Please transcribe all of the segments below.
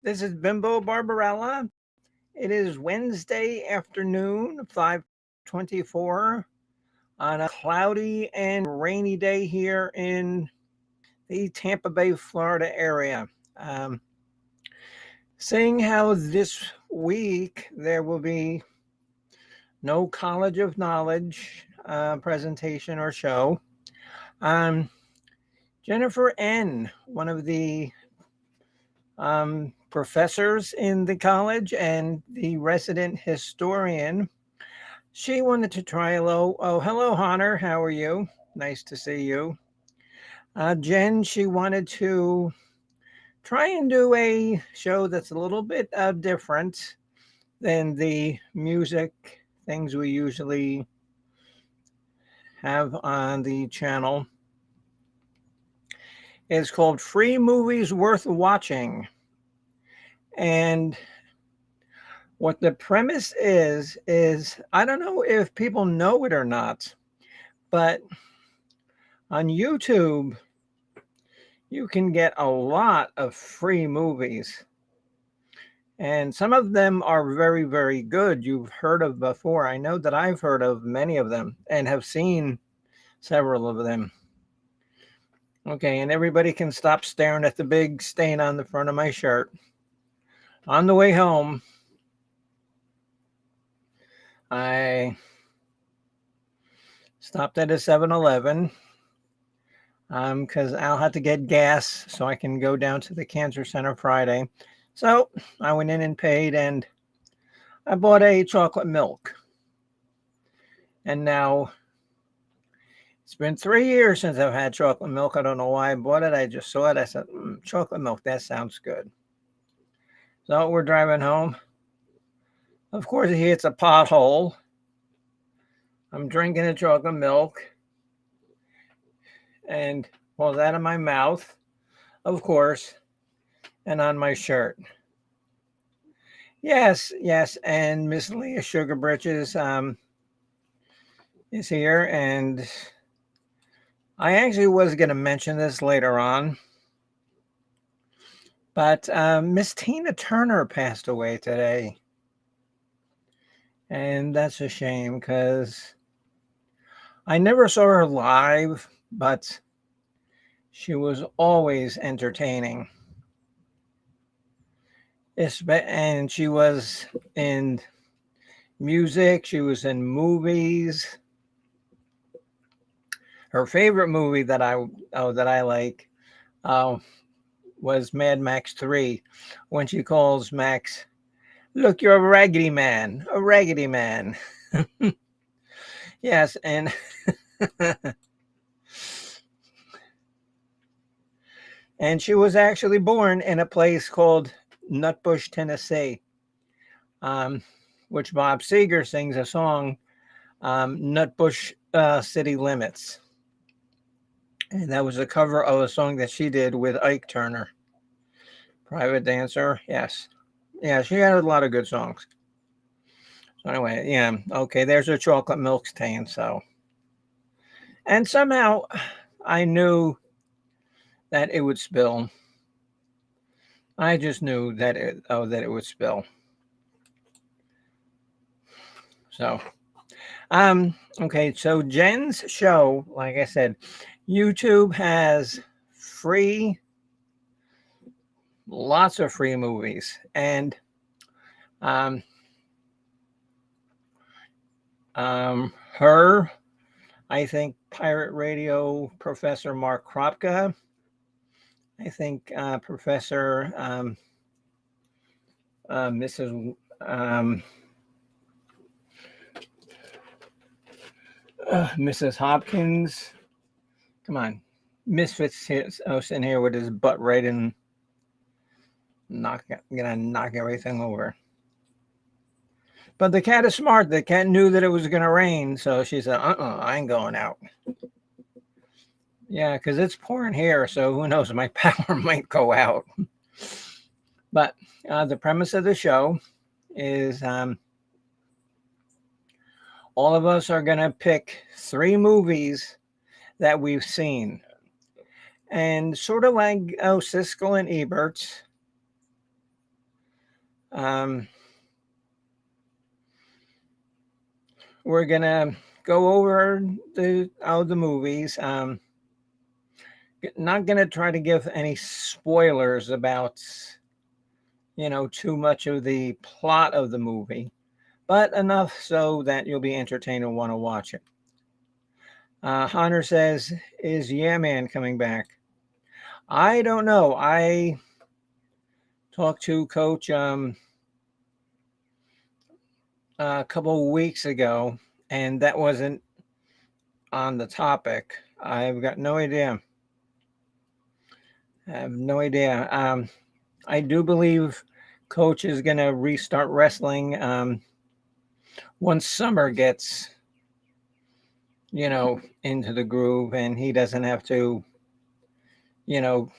This is Bimbo Barbarella. It is Wednesday afternoon, 5:24 on a cloudy and rainy day here in the Tampa Bay, Florida area. Um, Seeing how this week there will be no College of Knowledge presentation or show. Um, Jennifer N., one of the professors in the college and the resident historian. She wanted to try hello. Oh, hello, Hunter. How are you? Nice to see you. Jen, she wanted to try and do a show that's a little bit different than the music things we usually have on the channel. It's called Free Movies Worth Watching. And what the premise is I don't know if people know it or not, but on YouTube, you can get a lot of free movies. And some of them are very, very good. You've heard of before. I know that I've heard of many of them and have seen several of them. Okay, and everybody can stop staring at the big stain on the front of my shirt. On the way home, I stopped at a 7-Eleven because I'll have to get gas so I can go down to the Cancer Center Friday. So I went in and paid, and I bought a chocolate milk. And now it's been 3 years since I've had chocolate milk. I don't know why I bought it. I just saw it. I said, chocolate milk, that sounds good. So we're driving home. Of course, he hits a pothole. I'm drinking the chocolate milk and falls out of my mouth, of course, and on my shirt. Yes, yes. And Miss Leah Sugar Britches is here. And I actually was going to mention this later on. But Miss Tina Turner passed away today. And that's a shame because I never saw her live, but she was always entertaining. And she was in music, she was in movies. Her favorite movie that I like was Mad Max 3, when she calls Max, "Look, you're a raggedy man, a raggedy man." Yes, and and she was actually born in a place called Nutbush, Tennessee, um, which Bob Seger sings a song, Nutbush City Limits. And that was a cover of a song that she did with Ike Turner. Private Dancer, yes. Yeah, she had a lot of good songs. So anyway, yeah, okay, there's a chocolate milk stain, so. And somehow I knew that it would spill. I just knew that it would spill. So, okay, so Jen's show, like I said, YouTube has free, lots of free movies, and um, her, I think Pirate Radio Professor Mark Kropka, I think Professor Mrs. Mrs. Hopkins. Come on, Misfits in here with his butt right in, gonna knock everything over. But the cat is smart. The cat knew that it was gonna rain, so she said, I ain't going out." Yeah, because it's pouring here, so who knows? My power might go out. But the premise of the show is all of us are going to pick 3 movies that we've seen. And sort of like Siskel and Ebert, Um, we're gonna go over the movies. Not gonna try to give any spoilers about too much of the plot of the movie, but enough so that you'll be entertained and want to watch it. Hunter says, "Is Yeah Man coming back?" I don't know. I talked to Coach a couple of weeks ago, and that wasn't on the topic. I've got no idea. I have no idea. I do believe Coach is going to restart wrestling once summer gets, into the groove and he doesn't have to, you know,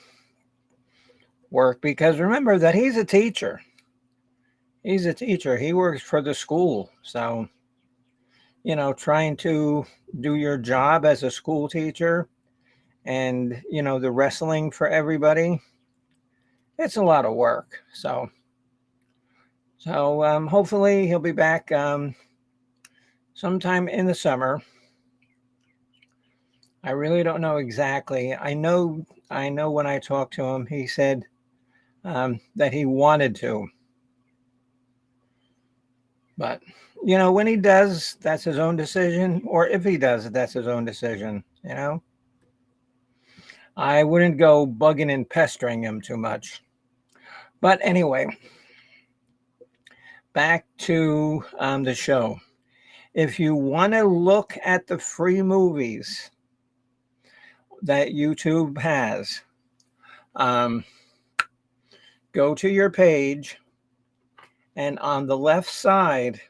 work. Because remember that he's a teacher. He's a teacher. He works for the school. So, trying to do your job as a school teacher and, the wrestling for everybody, it's a lot of work. So hopefully he'll be back sometime in the summer. I really don't know exactly. I know when I talked to him, he said that he wanted to, but when he does, that's his own decision. Or if he does, that's his own decision. I wouldn't go bugging and pestering him too much. But anyway, back to the show. If you want to look at the free movies that YouTube has, go to your page, and on the left side,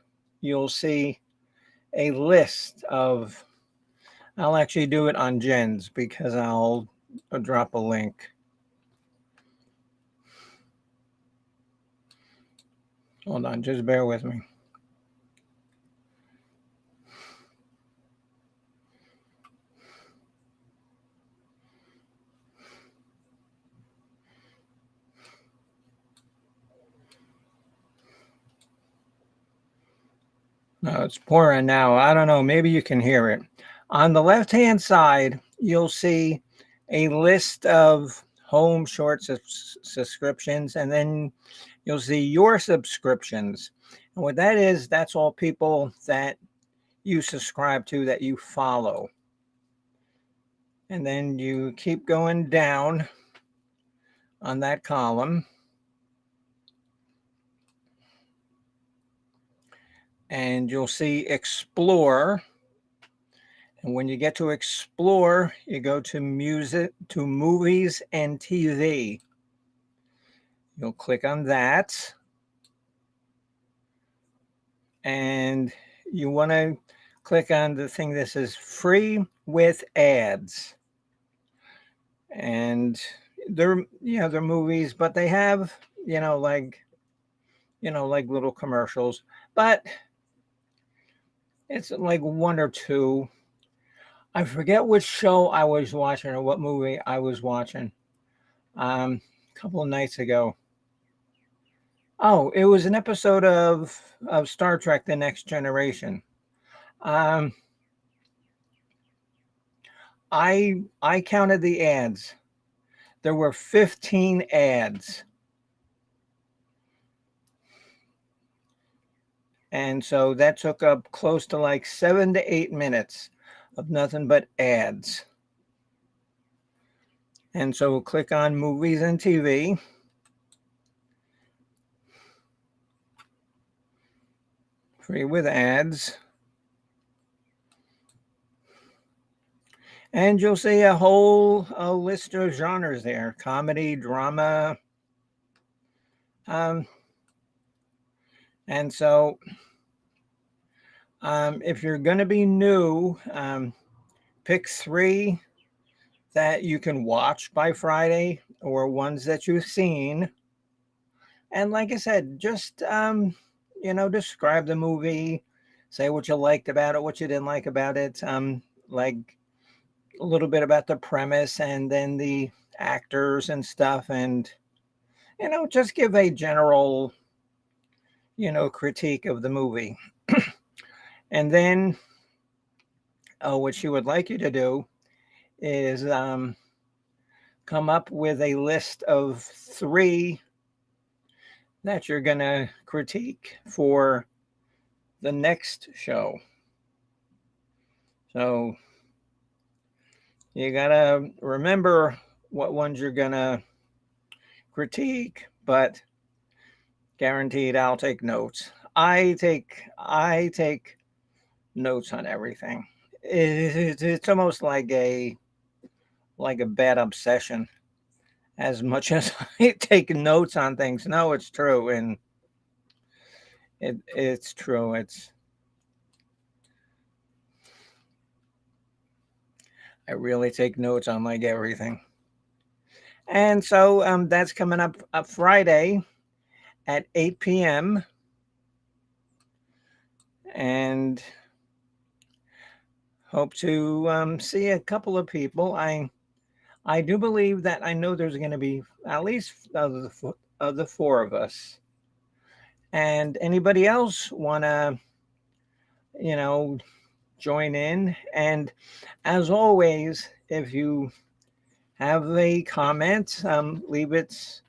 you'll see a list of. I'll actually do it on Jen's because I'll drop a link. Hold on, just bear with me. No, it's pouring now. I don't know. Maybe you can hear it. On the left-hand side, you'll see a list of home short subscriptions, and then you'll see your subscriptions. And what that is, that's all people that you subscribe to, that you follow. And then you keep going down on that column. And you'll see Explore. And when you get to Explore, you go to Music, to Movies and TV. You'll click on that. And you want to click on the thing that says Free with Ads. And they're movies, but they have, like little commercials. But it's like one or two. I forget which show I was watching or what movie I was watching a couple of nights ago. Oh, it was an episode of Star Trek: The Next Generation. I counted the ads. There were 15 ads. And so that took up close to like 7 to 8 minutes of nothing but ads. And so we'll click on Movies and TV. Free with ads. And you'll see a whole list of genres there: comedy, drama. And so if you're going to be new, pick 3 that you can watch by Friday, or ones that you've seen. And like I said, just, describe the movie, say what you liked about it, what you didn't like about it, like a little bit about the premise and then the actors and stuff. And, just give a general critique of the movie. And then what she would like you to do is come up with a list of 3 that you're going to critique for the next show. So you got to remember what ones you're going to critique, but guaranteed I'll take notes. I take notes on everything. It's almost like a bad obsession. As much as I take notes on things, no, it's true, and it's true. I really take notes on like everything. And so that's coming up Friday at 8 p.m. And hope to see a couple of people. I do believe that I know there's going to be at least of the 4 of us. And anybody else want to, you know, join in? And as always, if you have a comment, leave it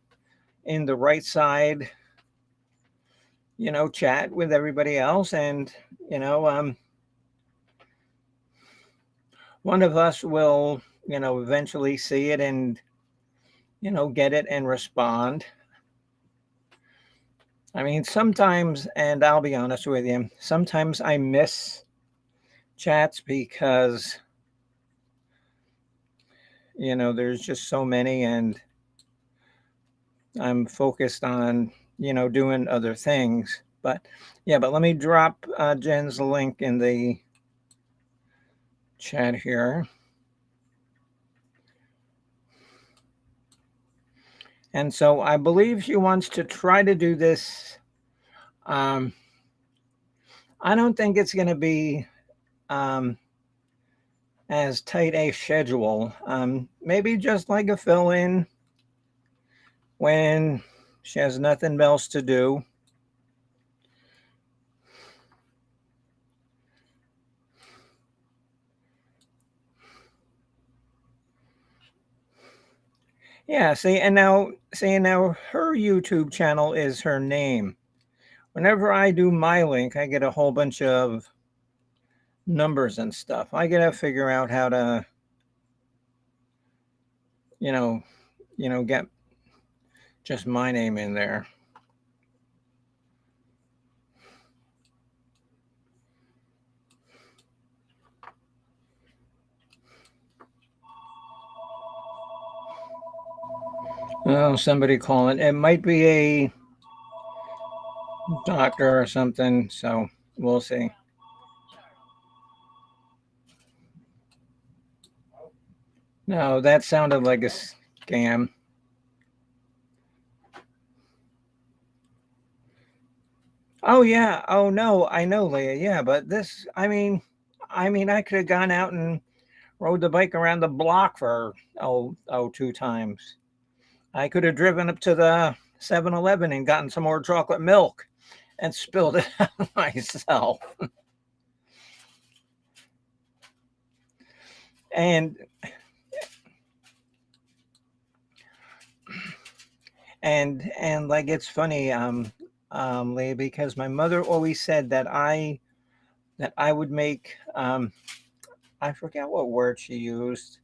in the right side, chat with everybody else. And, one of us will, eventually see it and, get it and respond. I mean, sometimes, and I'll be honest with you, sometimes I miss chats because, there's just so many and I'm focused on, doing other things. But yeah, but let me drop Jen's link in the chat here. And so I believe she wants to try to do this. I don't think it's going to be as tight a schedule. Maybe just like a fill-in when she has nothing else to do. Yeah, see now her YouTube channel is her name. Whenever I do my link, I get a whole bunch of numbers and stuff. I gotta figure out how to, get just my name in there. Oh, somebody calling. It might be a doctor or something, so we'll see. No, that sounded like a scam. Oh yeah. Oh no, I know, Leah. Yeah, but this, I mean, I could have gone out and rode the bike around the block for 2 times. I could have driven up to the 7-Eleven and gotten some more chocolate milk and spilled it out myself. And and like it's funny, Leah, because my mother always said that I would make I forget what word she used,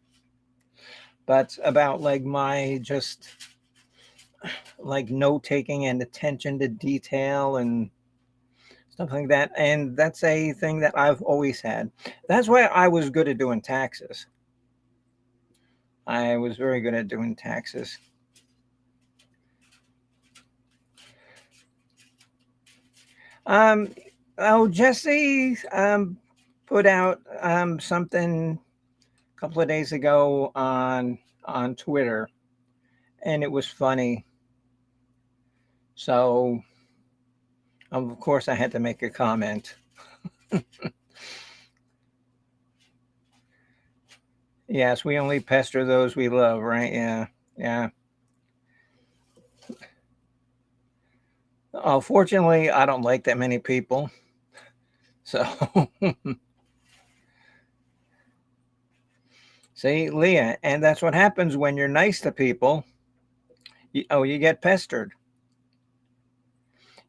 but about like my just like note taking and attention to detail and stuff like that. And that's a thing that I've always had. That's why I was good at doing taxes. I was very good at doing taxes. Um, oh, Jesse put out something a couple of days ago on Twitter, and it was funny. So, of course, I had to make a comment. Yes, we only pester those we love, right? Yeah, yeah. Fortunately, I don't like that many people. So, see, Leah, and that's what happens when you're nice to people. You get pestered.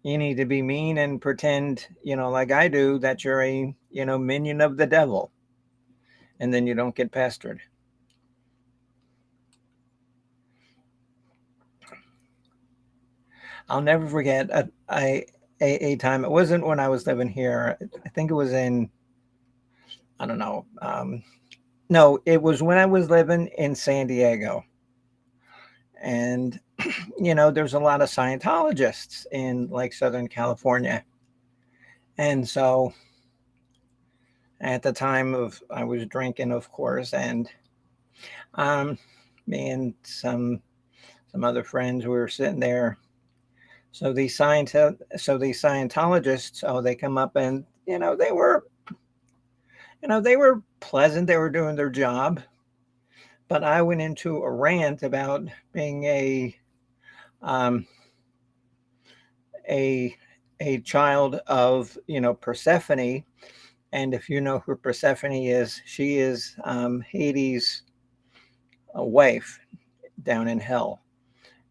You need to be mean and pretend, like I do, that you're a, minion of the devil, and then you don't get pestered. I'll never forget a time. It wasn't when I was living here. I think it was in, I don't know. No, it was when I was living in San Diego. And, there's a lot of Scientologists in like Southern California. And so at the time of, I was drinking, of course, and um, me and some other friends, we were sitting there. So these Scientologists, oh, they come up and, they were pleasant. They were doing their job. But I went into a rant about being um, a a child of Persephone, and if you know who Persephone is, she is Hades' wife down in hell,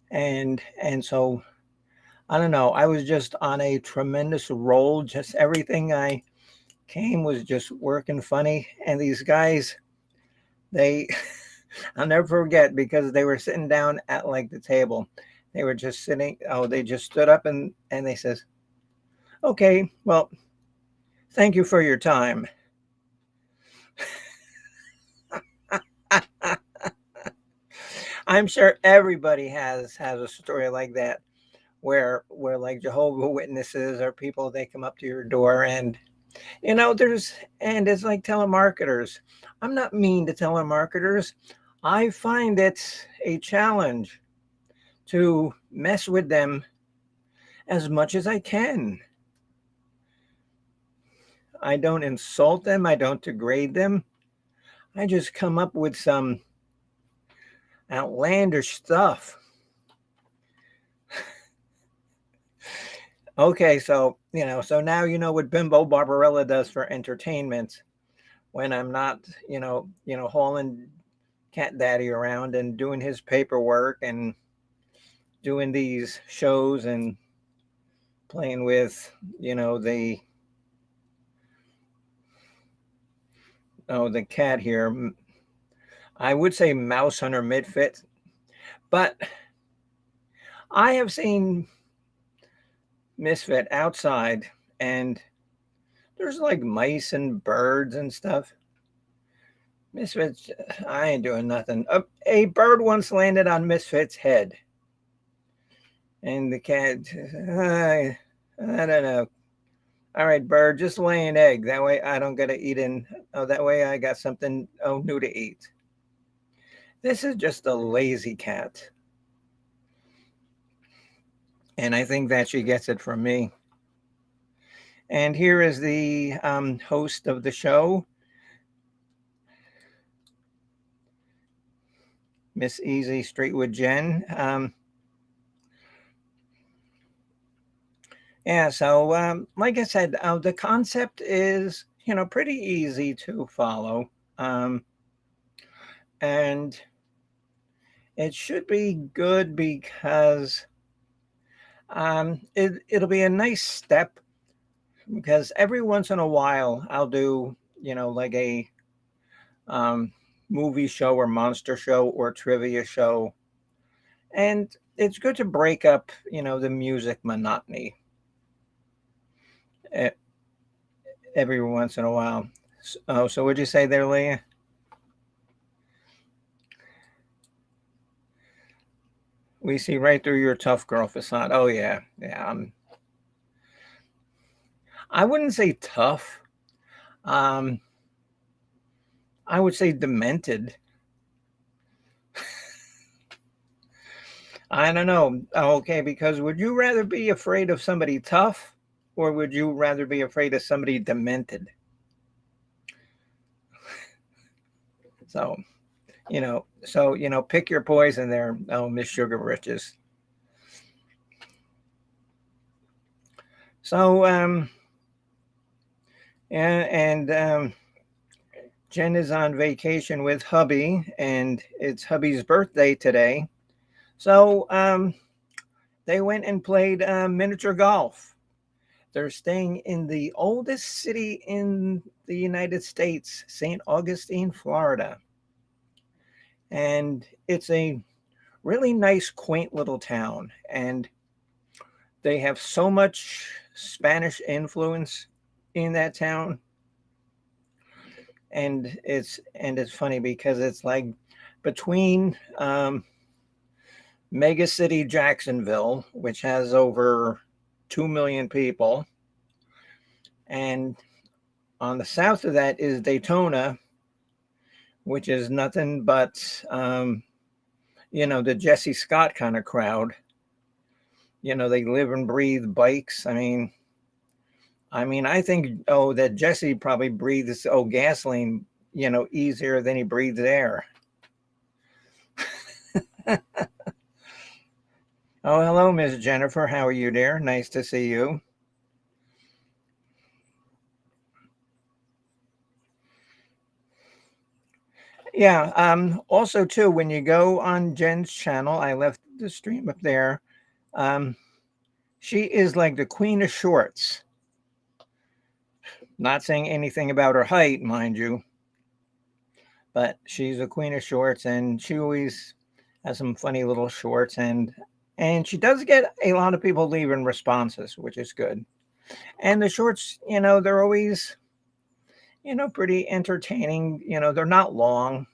and so I don't know. I was just on a tremendous roll. Just everything I came was just working funny, and these guys, they I'll never forget because they were sitting down at like the table. They were just sitting. Oh, they just stood up and they says, "Okay, well, thank you for your time." I'm sure everybody has a story like that where like Jehovah Witnesses or people, they come up to your door, and there's and it's like telemarketers. I'm not mean to telemarketers. I find it a challenge to mess with them as much as I can. I don't insult them, I don't degrade them. I just come up with some outlandish stuff. Okay, so now you know what Bimbo Barbarella does for entertainment when I'm not, hauling Cat Daddy around and doing his paperwork and doing these shows and playing with, the the cat here. I would say Mouse Hunter Midfit, but I have seen Misfit outside, and there's like mice and birds and stuff. Misfits, I ain't doing nothing. A bird once landed on Misfit's head, and the cat, I don't know. All right, bird, just lay an egg. That way I don't gotta eat in. Oh, that way I got something new to eat. This is just a lazy cat, and I think that she gets it from me. And here is the host of the show, Miss Easy Street with Jen. Yeah, so like I said, the concept is, pretty easy to follow. Um, and it should be good because it'll be a nice step, because every once in a while I'll do, like a um, movie show or monster show or trivia show. And it's good to break up, the music monotony e- every once in a while. Oh, so what'd you say there, Leah? We see right through your tough girl facade. Oh yeah, yeah. I wouldn't say tough. Um, I would say demented. I don't know. Okay, because would you rather be afraid of somebody tough, or would you rather be afraid of somebody demented? So, pick your poison there. Oh, Miss Sugar Riches. So, and Jen is on vacation with hubby, and it's hubby's birthday today. So, they went and played miniature golf. They're staying in the oldest city in the United States, St. Augustine, Florida. And it's a really nice, quaint little town. And they have so much Spanish influence in that town. And it's funny because it's like between mega city Jacksonville, which has over 2 million people, and on the south of that is Daytona, which is nothing but the Jesse Scott kind of crowd. They live and breathe bikes. I think that Jesse probably breathes gasoline, easier than he breathes air. Oh, hello, Miss Jennifer. How are you, dear? Nice to see you. Yeah. Also, too, when you go on Jen's channel, I left the stream up there. Um, she is like the queen of shorts. Not saying anything about her height, mind you, but she's a queen of shorts, and she always has some funny little shorts, and she does get a lot of people leaving responses, which is good. And the shorts, they're always, pretty entertaining. They're not long.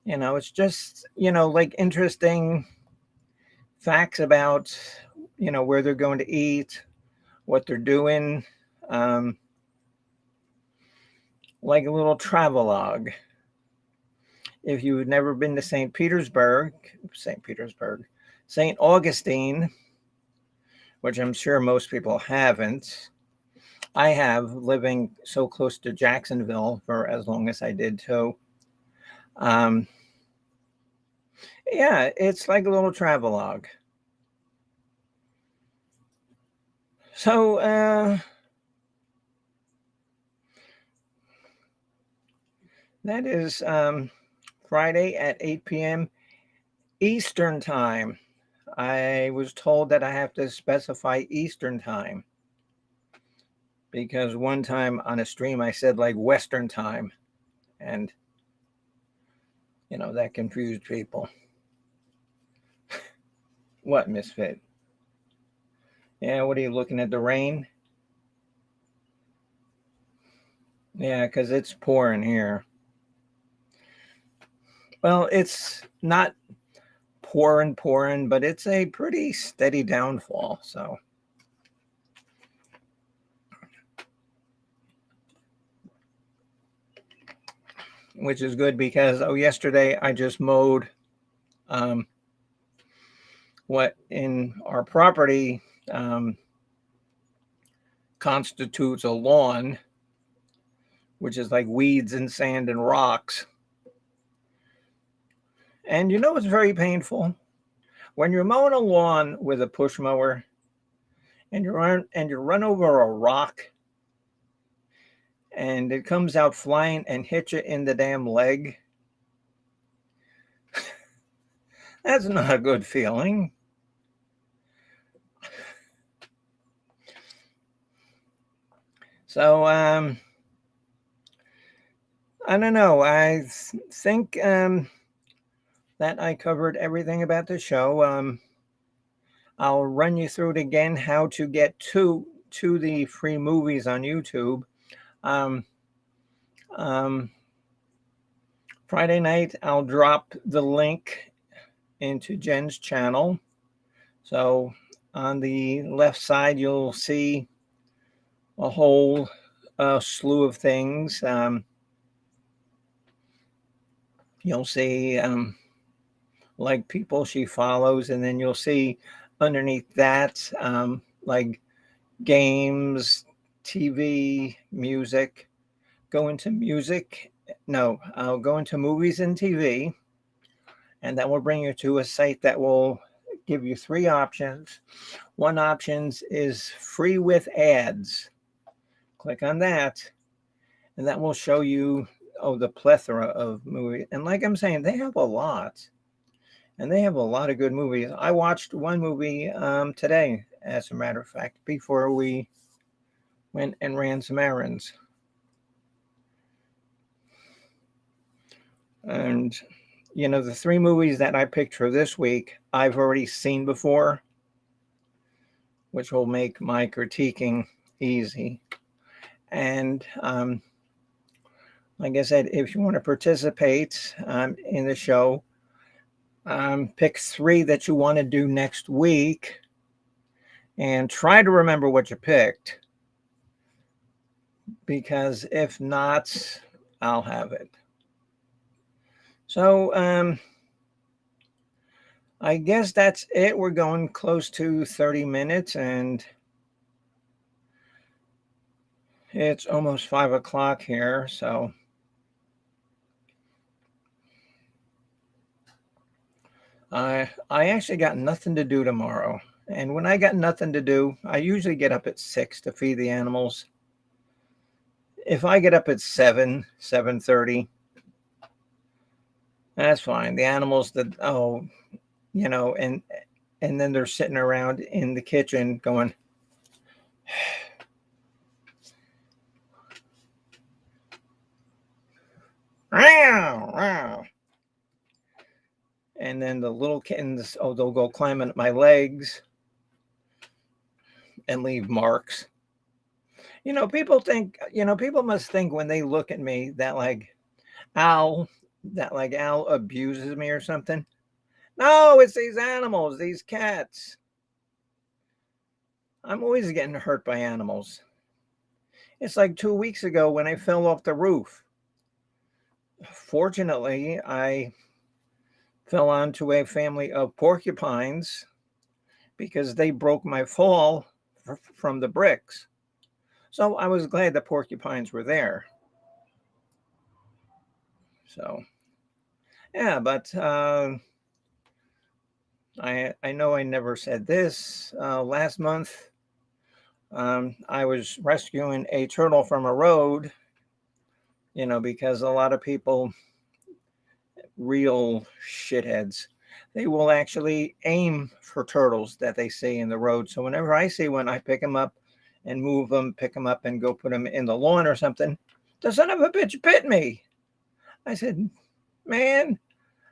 It's just, like interesting facts about, where they're going to eat, what they're doing, um, like a little travelogue. If you've never been to St. Augustine, which I'm sure most people haven't. I have, living so close to Jacksonville for as long as I did too. Um, yeah, it's like a little travelogue. So, that is Friday at 8 p.m. Eastern Time. I was told that I have to specify Eastern Time because one time on a stream I said like Western Time, and that confused people. What, Misfit? Yeah, what are you looking at, the rain? Yeah, because it's pouring here. Well, it's not pouring, but it's a pretty steady downfall. So, which is good because yesterday I just mowed um, what in our property constitutes a lawn, which is like weeds and sand and rocks. And it's very painful when you're mowing a lawn with a push mower and you run over a rock and it comes out flying and hits you in the damn leg. That's not a good feeling. So I don't know. I think that I covered everything about the show. I'll run you through it again, how to get to the free movies on YouTube. Um, um, Friday night, I'll drop the link into Jen's channel. So on the left side, you'll see a whole slew of things. You'll see like people she follows, and then you'll see underneath that like games, TV, music. Go into music. No, I'll go into movies and TV, and that will bring you to a site that will give you three options. One option is free with ads. Click on that, and that will show you the plethora of movies. And like I'm saying, they have a lot, and they have a lot of good movies. I watched one movie today, as a matter of fact, before we went and ran some errands. And the three movies that I picked for this week, I've already seen before, which will make my critiquing easy. And like I said, if you want to participate in the show, pick three that you want to do next week and try to remember what you picked, because if not, I'll have it. So I guess that's it. We're going close to 30 minutes, and it's almost 5 o'clock here. So I actually got nothing to do tomorrow. And when I got nothing to do, I usually get up at 6 to feed the animals. If I get up at 7:30, that's fine. The animals and then they're sitting around in the kitchen going, "Meow, meow." And then the little kittens, they'll go climbing up my legs and leave marks. People must think when they look at me that Al abuses me or something. No, it's these animals, these cats. I'm always getting hurt by animals. It's like 2 weeks ago when I fell off the roof. Fortunately, I fell onto a family of porcupines because they broke my fall from the bricks. So I was glad the porcupines were there. So, yeah, but I know I never said this. Last month, I was rescuing a turtle from a road, because a lot of people, real shitheads, they will actually aim for turtles that they see in the road. So whenever I see one, I pick them up and move them, pick them up and go put them in the lawn or something. The son of a bitch bit me. I said, man,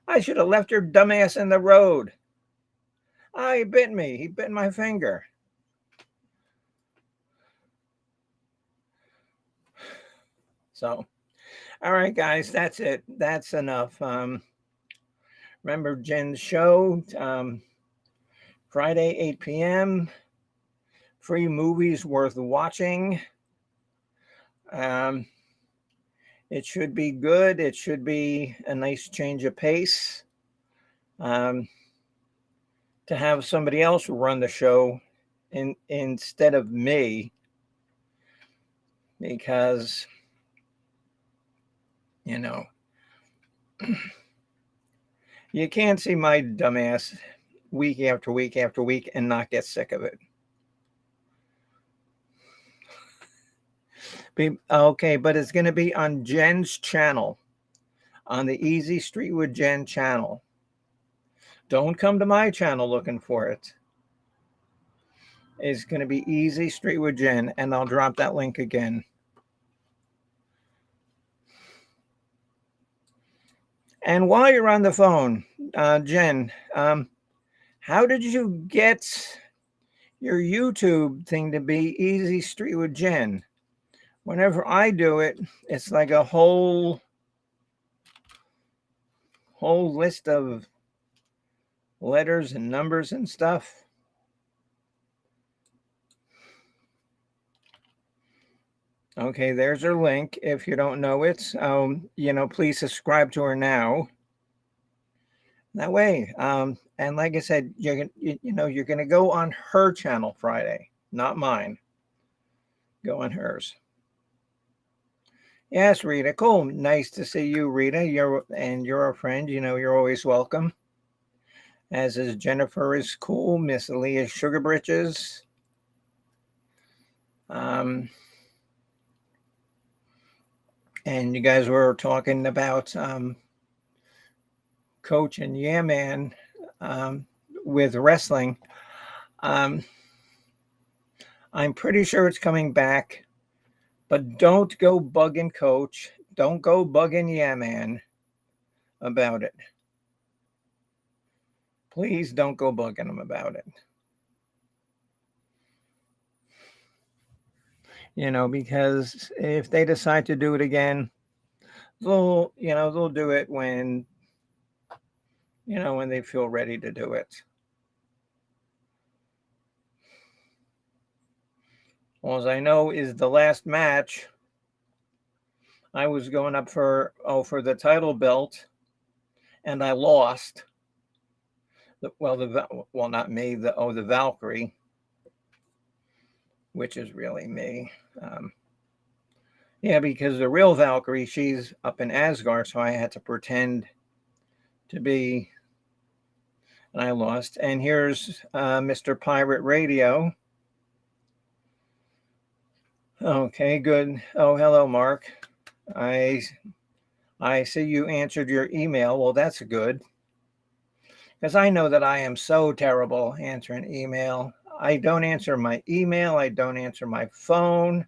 I should have left your dumbass in the road. He bit me. He bit my finger. So, all right, guys, that's it. That's enough. Remember Jen's show, Friday, 8 p.m. Free movies worth watching. It should be good. It should be a nice change of pace. To have somebody else run the show instead of me, because you can't see my dumbass week after week after week and not get sick of it. Okay, but it's going to be on Jen's channel, on the Easy Street with Jen channel. Don't come to my channel looking for it. It's going to be Easy Street with Jen, and I'll drop that link again. And while you're on the phone, Jen, how did you get your YouTube thing to be Easy Street with Jen? Whenever I do it, it's like a whole list of letters and numbers and stuff. Okay, there's her link. If you don't know it, please subscribe to her now. That way, and like I said, you're going to go on her channel Friday, not mine. Go on hers. Yes, Rita. Cool. Nice to see you, Rita. You're a friend. You're always welcome. as is Jennifer is cool, Miss Leah Sugar Britches. And you guys were talking about Coach and Yeah Man with wrestling. I'm pretty sure it's coming back, but don't go bugging Coach. Don't go bugging Yeah Man about it. Please don't go bugging him about it. Because if they decide to do it again, they'll do it when they feel ready to do it. All I know is the last match, I was going up for the title belt, and I lost. Not me. The Valkyrie, which is really me. Yeah, because the real Valkyrie, she's up in Asgard, so I had to pretend to be, and I lost. And here's Mr. Pirate Radio. Okay, good. Oh, hello, Mark. I see you answered your email. Well, that's good. Because I know that I am so terrible answering email. I don't answer my email. I don't answer my phone.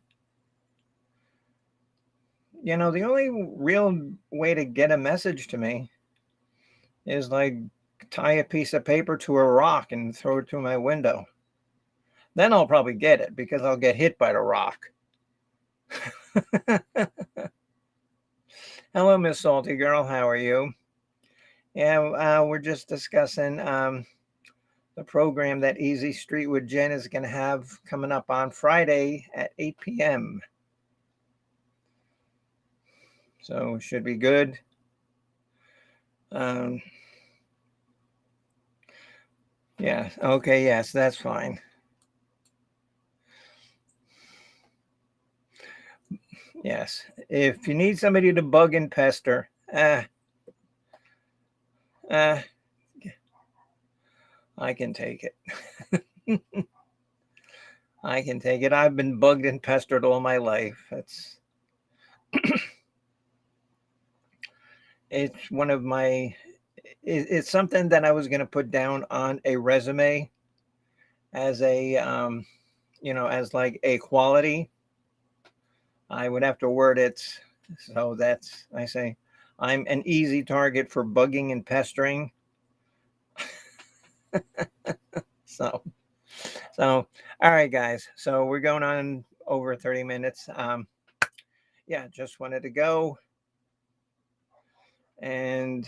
The only real way to get a message to me is like tie a piece of paper to a rock and throw it through my window. Then I'll probably get it because I'll get hit by the rock. Hello, Miss Salty Girl. How are you? Yeah, we're just discussing the program that Easy Street with Jen is going to have coming up on Friday at 8 p.m. So should be good. Yeah, okay, yes, that's fine. Yes, if you need somebody to bug and pester, I can take it. I can take it. I've been bugged and pestered all my life. It's one of my, it's something that I was going to put down on a resume as a, as like a quality. I would have to word it. So I say, I'm an easy target for bugging and pestering. So, all right, guys. So we're going on over 30 minutes. Yeah, just wanted to go. And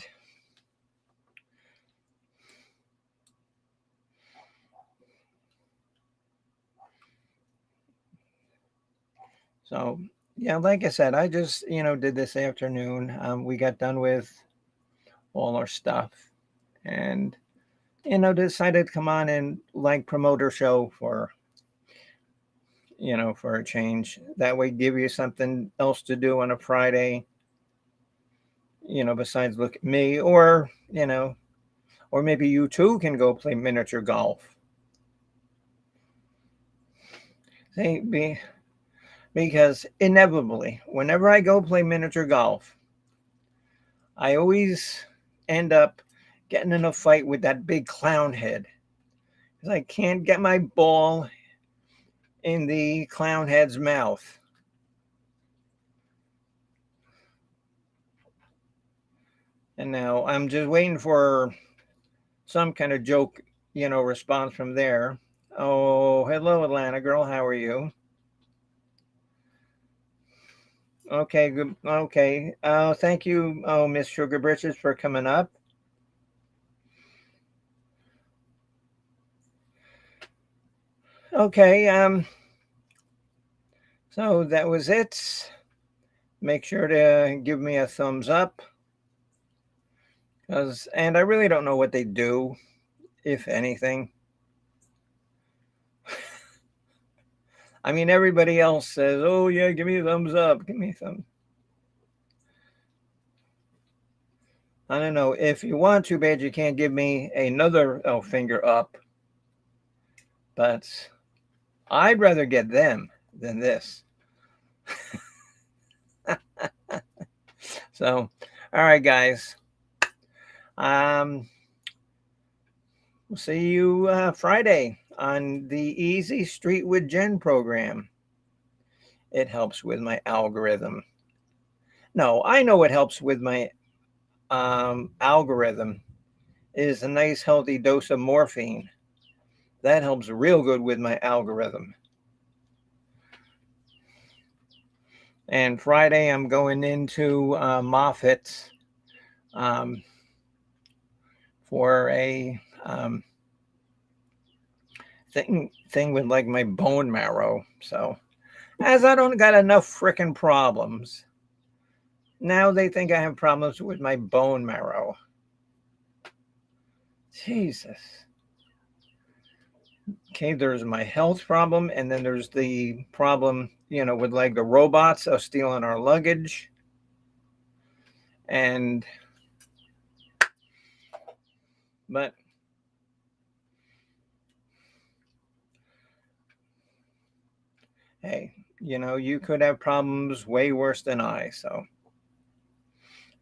so, yeah, like I said, I just, did this afternoon. We got done with all our stuff and, decided to come on and like promote our show for a change. That way, give you something else to do on a Friday, besides look at me, or, or maybe you too can go play miniature golf. See, because inevitably, whenever I go play miniature golf, I always end up getting in a fight with that big clown head. Because I can't get my ball in the clown head's mouth. And now I'm just waiting for some kind of joke, response from there. Oh, hello, Atlanta girl. How are you? Okay, good. Okay. Thank you, Miss Sugar Britches, for coming up. Okay. So that was it. Make sure to give me a thumbs up. And I really don't know what they do, if anything. I mean, everybody else says, "Oh yeah, give me a thumbs up, give me a thumb." I don't know. If you want, too bad you can't give me another finger up. But I'd rather get them than this. So, all right, guys. We'll see you Friday on the Easy Street with Jen program. It helps with my algorithm. No, I know what helps with my algorithm is a nice healthy dose of morphine. That helps real good with my algorithm. And Friday, I'm going into Moffitt for a thing with like my bone marrow. So, as I don't got enough freaking problems, now they think I have problems with my bone marrow. Jesus. Okay, there's my health problem, and then there's the problem, with like the robots of stealing our luggage. But hey, you could have problems way worse than I. So,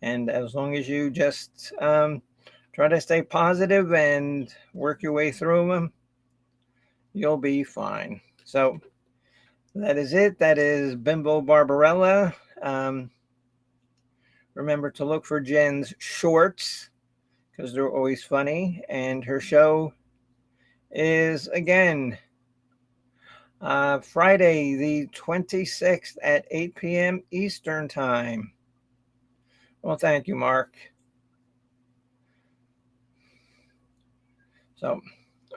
and as long as you just try to stay positive and work your way through them, you'll be fine. So that is it. That is Bimbo Barbarella. Remember to look for Jen's shorts because they're always funny. And her show is again Friday the 26th at 8 p.m. Eastern Time. Well, thank you, Mark. So,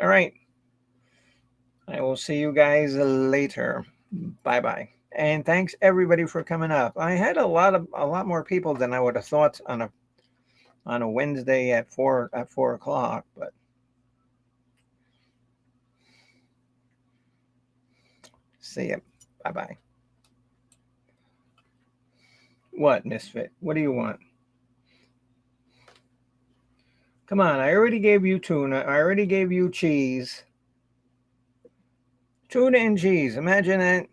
all right. I will see you guys later. Bye bye. And thanks everybody for coming up. I had a lot more people than I would have thought on a Wednesday at 4 o'clock, but see ya. Bye bye. What, Misfit? What do you want? Come on, I already gave you tuna. I already gave you cheese. Tuna and cheese. Imagine that.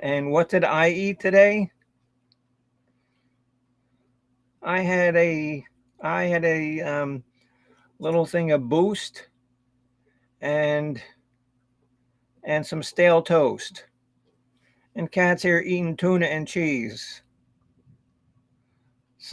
And what did I eat today? I had a little thing of Boost and some stale toast. And Cat's here eating tuna and cheese.